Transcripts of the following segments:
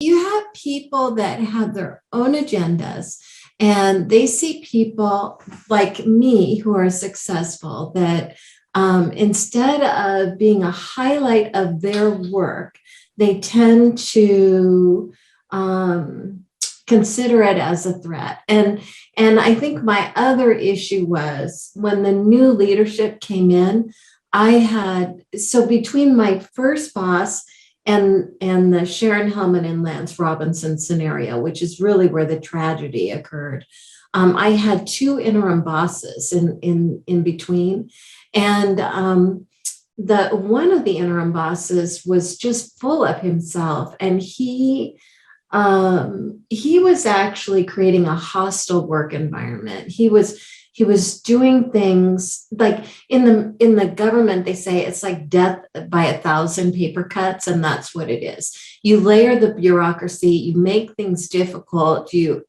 You have people that have their own agendas, and they see people like me who are successful that instead of being a highlight of their work, they tend to consider it as a threat. And I think my other issue was when the new leadership came in, so between my first boss and the Sharon Hellman and Lance Robinson scenario, which is really where the tragedy occurred. I had two interim bosses in between, and the one of the interim bosses was just full of himself, and he was actually creating a hostile work environment. He was doing things like in the government, they say it's like death by 1,000 paper cuts, and that's what it is. You layer the bureaucracy, you make things difficult, you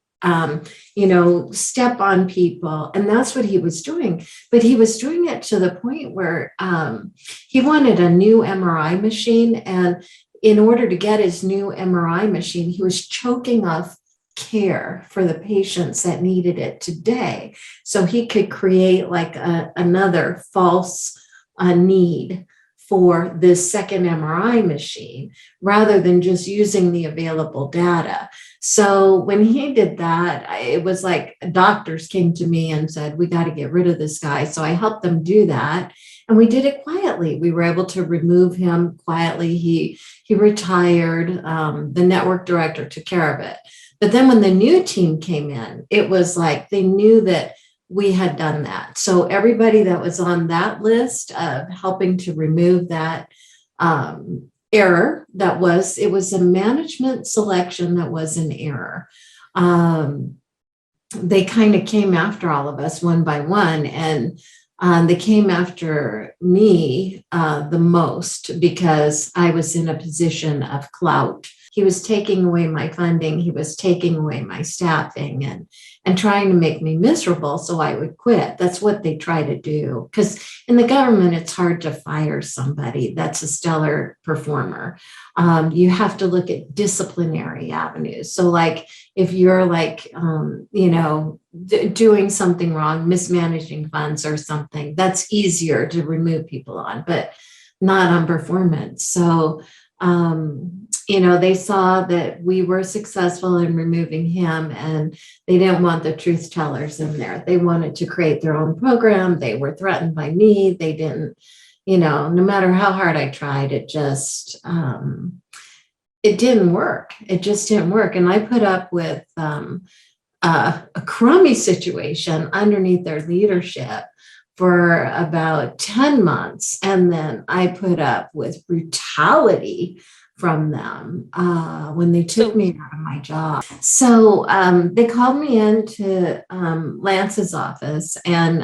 step on people, and that's what he was doing. But he was doing it to the point where he wanted a new MRI machine, and in order to get his new MRI machine, he was choking off care for the patients that needed it today, so he could create like another false need for this second MRI machine rather than just using the available data. So when he did that, it was like doctors came to me and said, we got to get rid of this guy. So I helped them do that. And we did it quietly. We were able to remove him quietly. He retired. The network director took care of it. But then when the new team came in, it was like they knew that we had done that. So everybody that was on that list of helping to remove that error, it was a management selection that was an error. They kind of came after all of us one by one, and they came after me the most because I was in a position of clout. He was taking away my funding. He was taking away my staffing and trying to make me miserable so I would quit. That's what they try to do. Because in the government, it's hard to fire somebody that's a stellar performer. You have to look at disciplinary avenues. So like if you're like, doing something wrong, mismanaging funds or something, that's easier to remove people on, but not on performance. So they saw that we were successful in removing him, and they didn't want the truth tellers in there. They wanted to create their own program. They were threatened by me. They didn't, no matter how hard I tried, it just, it didn't work. It just didn't work. And I put up with a crummy situation underneath their leadership for about 10 months. And then I put up with brutality from them when they took me out of my job. So they called me into Lance's office, and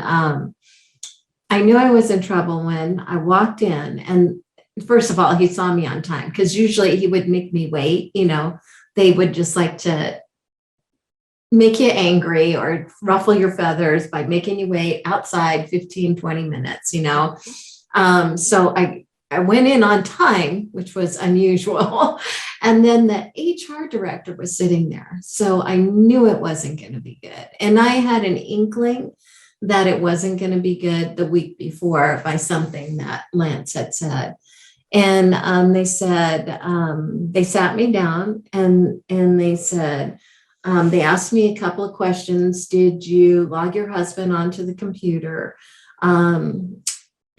I knew I was in trouble when I walked in. And first of all, he saw me on time, because usually he would make me wait. They would just like to make you angry or ruffle your feathers by making you wait outside 15, 20 minutes, So I went in on time, which was unusual. And then the HR director was sitting there. So I knew it wasn't going to be good. And I had an inkling that it wasn't going to be good the week before by something that Lance had said. And they said, they sat me down and they said, they asked me a couple of questions. Did you log your husband onto the computer?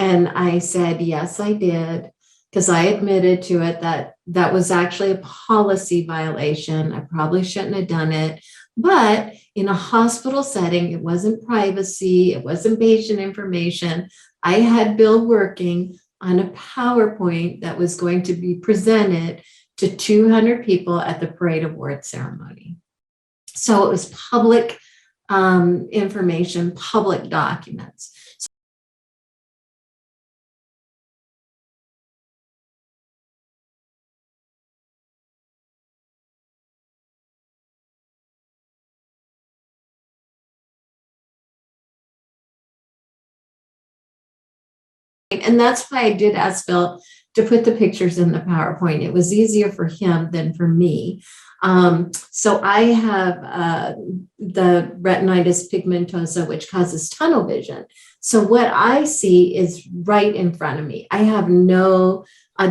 And I said, yes, I did, because I admitted to it that was actually a policy violation. I probably shouldn't have done it. But in a hospital setting, it wasn't privacy. It wasn't patient information. I had Bill working on a PowerPoint that was going to be presented to 200 people at the parade award ceremony. So it was public information, public documents. And that's why I did ask Bill to put the pictures in the PowerPoint. It was easier for him than for me. So I have the retinitis pigmentosa, which causes tunnel vision. So what I see is right in front of me. I have no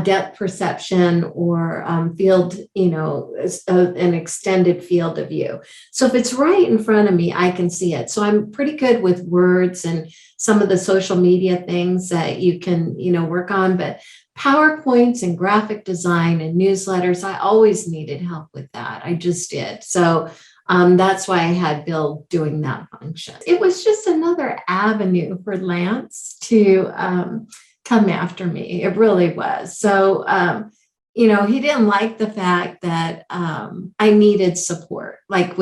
depth perception or field, an extended field of view. So if it's right in front of me, I can see it. So I'm pretty good with words and some of the social media things that you can, work on, but PowerPoints and graphic design and newsletters, I always needed help with that. I just did. So that's why I had Bill doing that function. It was just another avenue for Lance to come after me. It really was. So, he didn't like the fact that I needed support. Like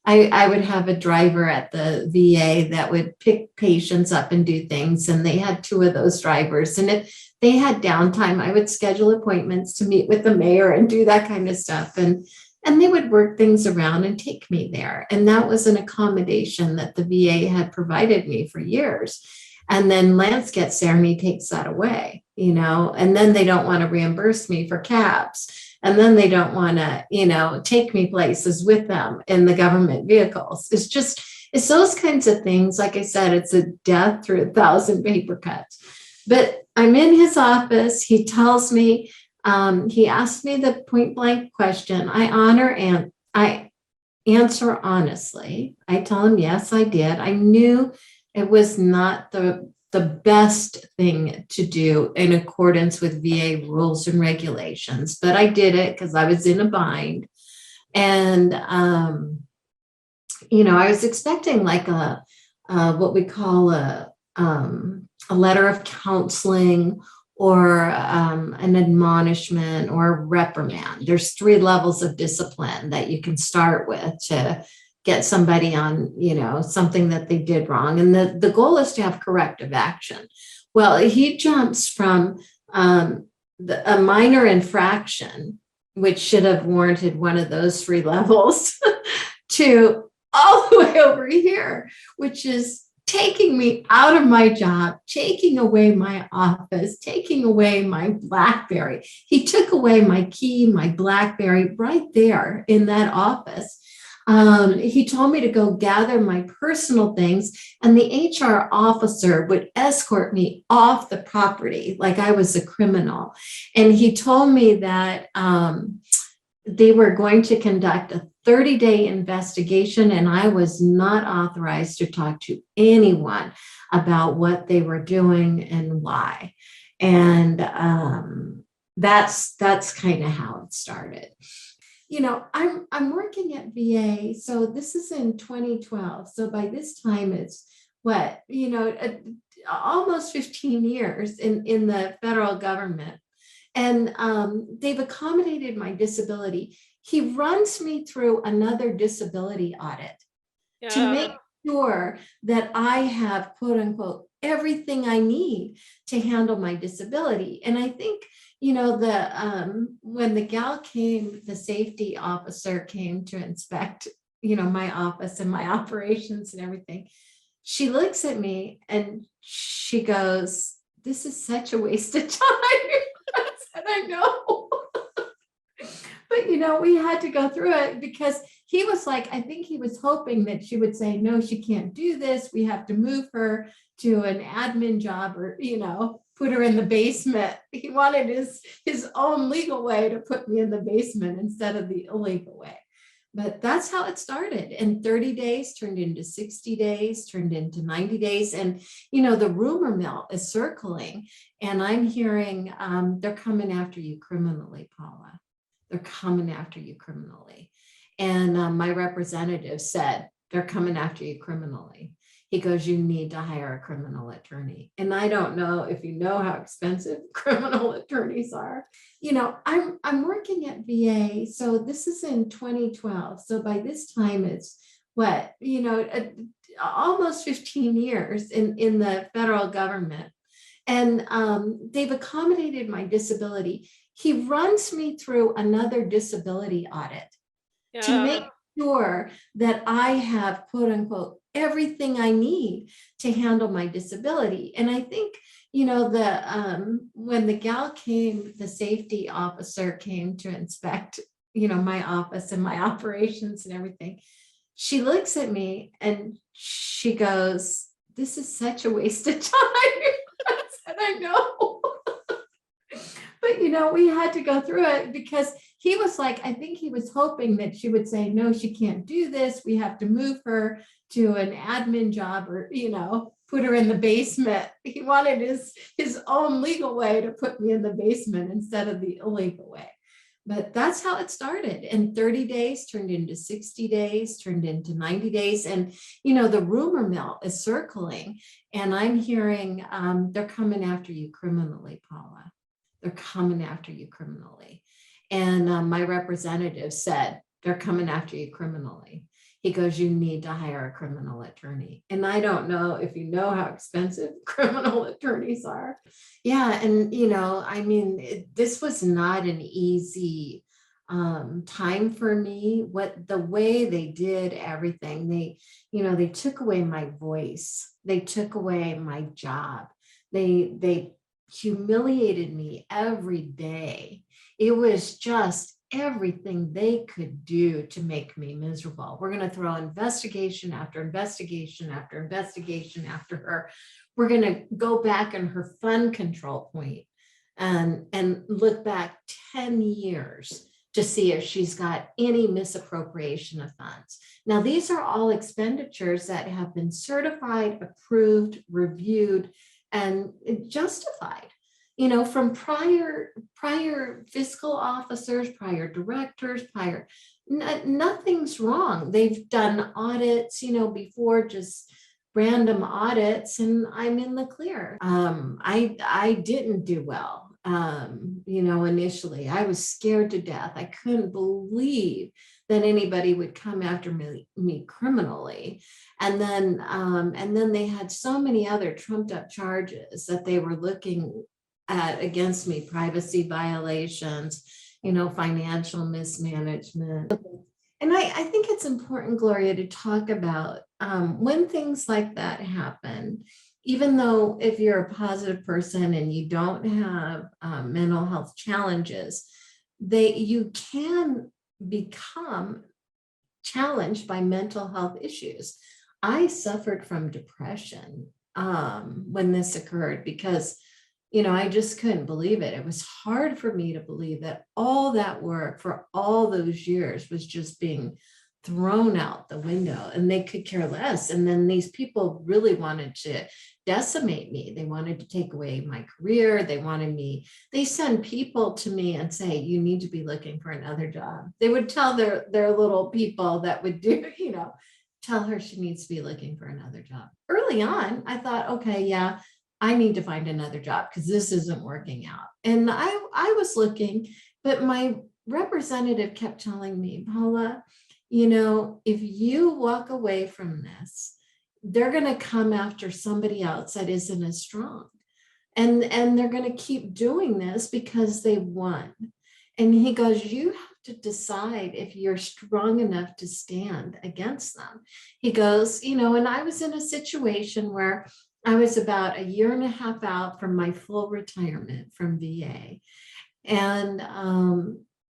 I would have a driver at the VA that would pick patients up and do things. And they had two of those drivers. And if they had downtime, I would schedule appointments to meet with the mayor and do that kind of stuff. And they would work things around and take me there. And that was an accommodation that the VA had provided me for years. And then Lance gets there and he takes that away, and then they don't want to reimburse me for cabs. And then they don't want to, take me places with them in the government vehicles. It's those kinds of things. Like I said, it's a death through 1,000 paper cuts. But I'm in his office. He tells me, he asked me the point blank question. I honor and I answer honestly. I tell him, yes, I did. I knew it was not the best thing to do in accordance with VA rules and regulations, but I did it because I was in a bind. And, I was expecting like what we call a letter of counseling or an admonishment or a reprimand. There's 3 levels of discipline that you can start with to get somebody on, something that they did wrong. And the goal is to have corrective action. Well, he jumps from a minor infraction, which should have warranted one of those 3 levels, to all the way over here, which is taking me out of my job, taking away my office, taking away my BlackBerry. He took away my key, my BlackBerry right there in that office. He told me to go gather my personal things, and the HR officer would escort me off the property like I was a criminal. And he told me that they were going to conduct a 30-day investigation, and I was not authorized to talk to anyone about what they were doing and why. And that's kind of how it started. I'm working at VA, so this is in 2012. So by this time, it's almost 15 years in the federal government. And they've accommodated my disability. He runs me through another disability audit to make sure that I have, quote unquote, everything I need to handle my disability. And I think, when the gal came, the safety officer came to inspect, my office and my operations and everything, she looks at me and she goes, "This is such a waste of time." I said, "I know." But, we had to go through it because he was like, I think he was hoping that she would say, "No, she can't do this. We have to move her to an admin job or, put her in the basement." He wanted his own legal way to put me in the basement instead of the illegal way. But that's how it started. And 30 days turned into 60 days, turned into 90 days. And, the rumor mill is circling. And I'm hearing they're coming after you criminally, Paula. They're coming after you criminally. And my representative said, "They're coming after you criminally." He goes, "You need to hire a criminal attorney." And I don't know if you know how expensive criminal attorneys are. I'm working at VA. So this is in 2012. So by this time, it's almost 15 years in the federal government. And they've accommodated my disability. He runs me through another disability audit to make sure that I have, quote unquote, everything I need to handle my disability. And I think, when the gal came, the safety officer came to inspect, my office and my operations and everything, she looks at me and she goes, "This is such a waste of time." I said, "I know." But we had to go through it because he was like, I think he was hoping that she would say, "No, she can't do this. We have to move her to an admin job or, put her in the basement." He wanted his own legal way to put me in the basement instead of the illegal way. But that's how it started. And 30 days turned into 60 days, turned into 90 days. And, the rumor mill is circling. And I'm hearing they're coming after you criminally, Paula. They're coming after you criminally. And my representative said, "They're coming after you criminally." He goes, "You need to hire a criminal attorney." And I don't know if you know how expensive criminal attorneys are. Yeah. And, this was not an easy time for me. The way they did everything, they took away my voice. They took away my job. They humiliated me every day. It was just everything they could do to make me miserable. We're going to throw investigation after investigation after investigation after her. We're going to go back in her fund control point and look back 10 years to see if she's got any misappropriation of funds. Now, these are all expenditures that have been certified, approved, reviewed, and justified, from prior fiscal officers, prior directors, nothing's wrong. They've done audits, before, just random audits, and I'm in the clear. I didn't do well. Initially I was scared to death. I couldn't believe that anybody would come after me criminally. And then they had so many other trumped up charges that they were looking at against me: privacy violations, financial mismanagement. And I think it's important, Gloria, to talk about when things like that happen. Even though if you're a positive person and you don't have mental health challenges, you can become challenged by mental health issues. I suffered from depression when this occurred because, I just couldn't believe it. It was hard for me to believe that all that work for all those years was just being thrown out the window, and they could care less. And then these people really wanted to decimate me. They wanted to take away my career. They send people to me and say, "You need to be looking for another job." They would tell their little people that would do, tell her she needs to be looking for another job. Early on, I thought, okay, yeah, I need to find another job because this isn't working out. And I was looking, but my representative kept telling me, "Paula, if you walk away from this, they're going to come after somebody else that isn't as strong. And they're going to keep doing this because they won." And he goes, "You have to decide if you're strong enough to stand against them." He goes, and I was in a situation where I was about a year and a half out from my full retirement from VA. And,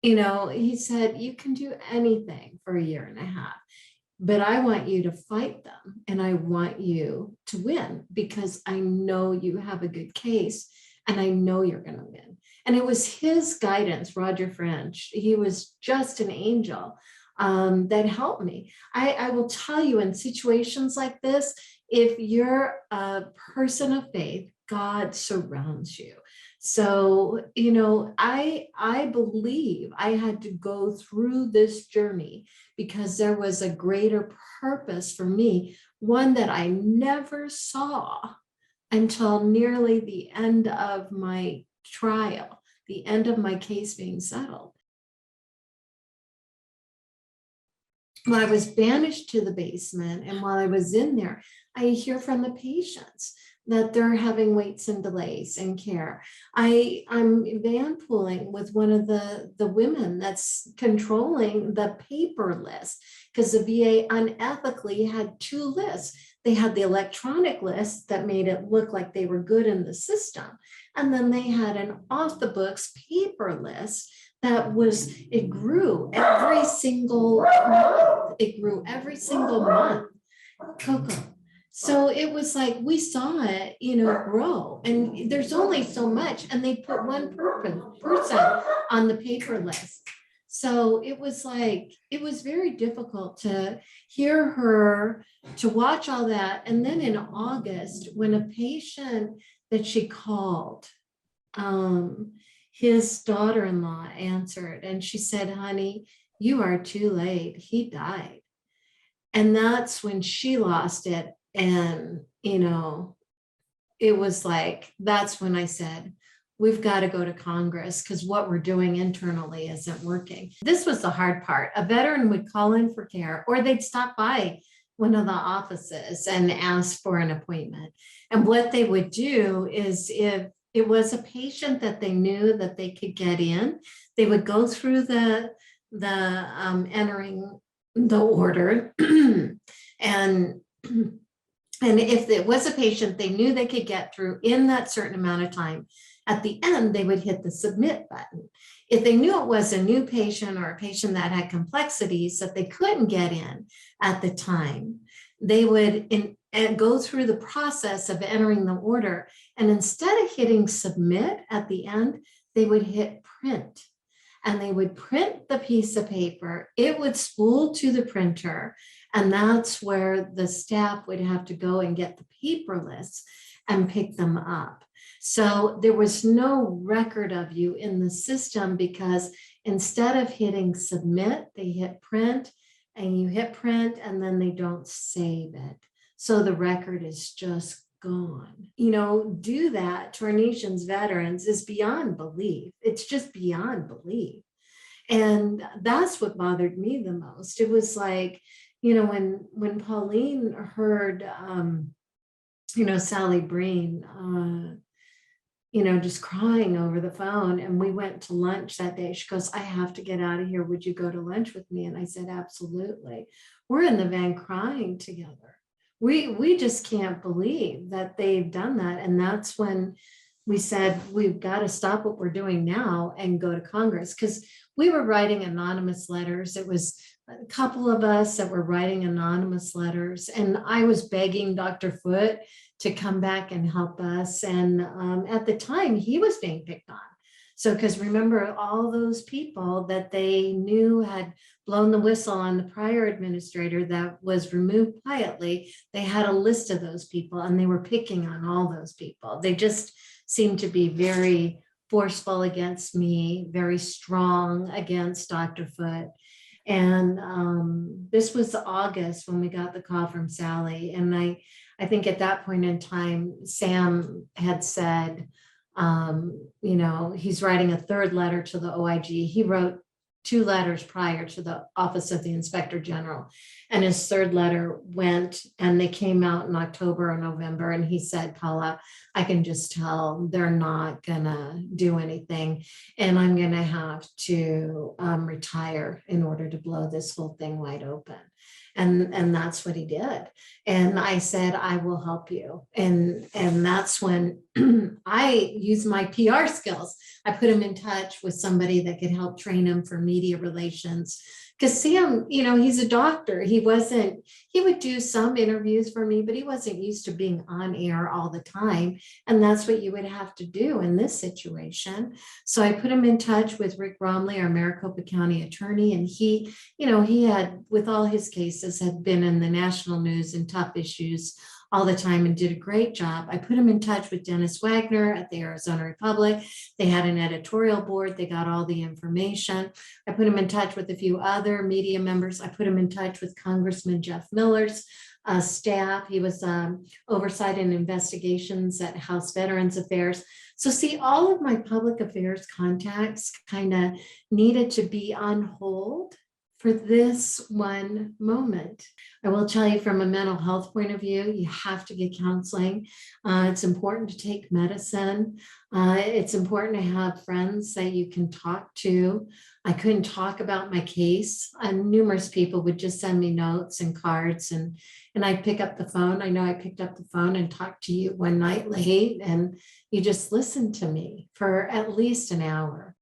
he said, "You can do anything for a year and a half, but I want you to fight them and I want you to win because I know you have a good case and I know you're going to win." And it was his guidance, Roger French. He was just an angel that helped me. I will tell you, in situations like this, if you're a person of faith, God surrounds you. So, I believe I had to go through this journey because there was a greater purpose for me, one that I never saw until nearly the end of my trial, the end of my case being settled. When I was banished to the basement, and while I was in there, I hear from the patients, that they're having waits and delays in care. I'm van pooling with one of the women that's controlling the paper list, because the VA unethically had two lists. They had the electronic list that made it look like they were good in the system. And then they had an off the books paper list that was, it grew every single month. It grew every single month, Coco. So it was like, we saw it, grow, and there's only so much, and they put one person on the paper list. So it was like, it was very difficult to hear her, to watch all that. And then in August, when a patient that she called, his daughter-in-law answered, and she said, honey, you are too late. He died. And that's when she lost it. And, it was like, that's when I said, we've got to go to Congress, because what we're doing internally isn't working. This was the hard part. A veteran would call in for care, or they'd stop by one of the offices and ask for an appointment. And what they would do is, if it was a patient that they knew that they could get in, they would go through the entering the order and if it was a patient they knew they could get through in that certain amount of time, at the end, they would hit the submit button. If they knew it was a new patient or a patient that had complexities that they couldn't get in at the time, they would go through the process of entering the order. And instead of hitting submit at the end, they would hit print. And they would print the piece of paper. It would spool to the printer. And that's where the staff would have to go and get the paper lists and pick them up. So there was no record of you in the system, because instead of hitting submit, they hit print, and you hit print, and then they don't save it. So the record is just gone. Do that to our nation's veterans is beyond belief. It's just beyond belief. And that's what bothered me the most. It was like, when Pauline heard, Sally Breen, just crying over the phone, and we went to lunch that day. She goes, I have to get out of here. Would you go to lunch with me? And I said, absolutely. We're in the van crying together. We just can't believe that they've done that. And that's when we said, we've got to stop what we're doing now and go to Congress, because we were writing anonymous letters. It was a couple of us that were writing anonymous letters, and I was begging Dr. Foote to come back and help us. And at the time, he was being picked on. So, because remember, all those people that they knew had blown the whistle on the prior administrator that was removed quietly, they had a list of those people, and they were picking on all those people. They just seemed to be very forceful against me, very strong against Dr. Foote. And this was August when we got the call from Sally. And I think at that point in time, Sam had said, he's writing a third letter to the OIG. He wrote 2 letters prior to the Office of the Inspector General. And his third letter went, and they came out in October or November. And he said, Paula, I can just tell they're not gonna do anything. And I'm gonna have to retire in order to blow this whole thing wide open. And that's what he did. And I said, I will help you. And that's when I used my PR skills. I put him in touch with somebody that could help train him for media relations. Because Sam, he's a doctor. He would do some interviews for me, but he wasn't used to being on air all the time. And that's what you would have to do in this situation. So I put him in touch with Rick Romley, our Maricopa County attorney. And he had, with all his cases, had been in the national news and tough issues all the time and did a great job. I put him in touch with Dennis Wagner at the Arizona Republic. They had an editorial board. They got all the information. I put him in touch with a few other media members. I put him in touch with Congressman Jeff Miller's staff. He was oversight and investigations at House Veterans Affairs. So see, all of my public affairs contacts kind of needed to be on hold for this one moment. I will tell you from a mental health point of view, you have to get counseling. It's important to take medicine. It's important to have friends that you can talk to. I couldn't talk about my case. Numerous people would just send me notes and cards, and I'd pick up the phone. I know I picked up the phone and talked to you one night late, and you just listened to me for at least an hour.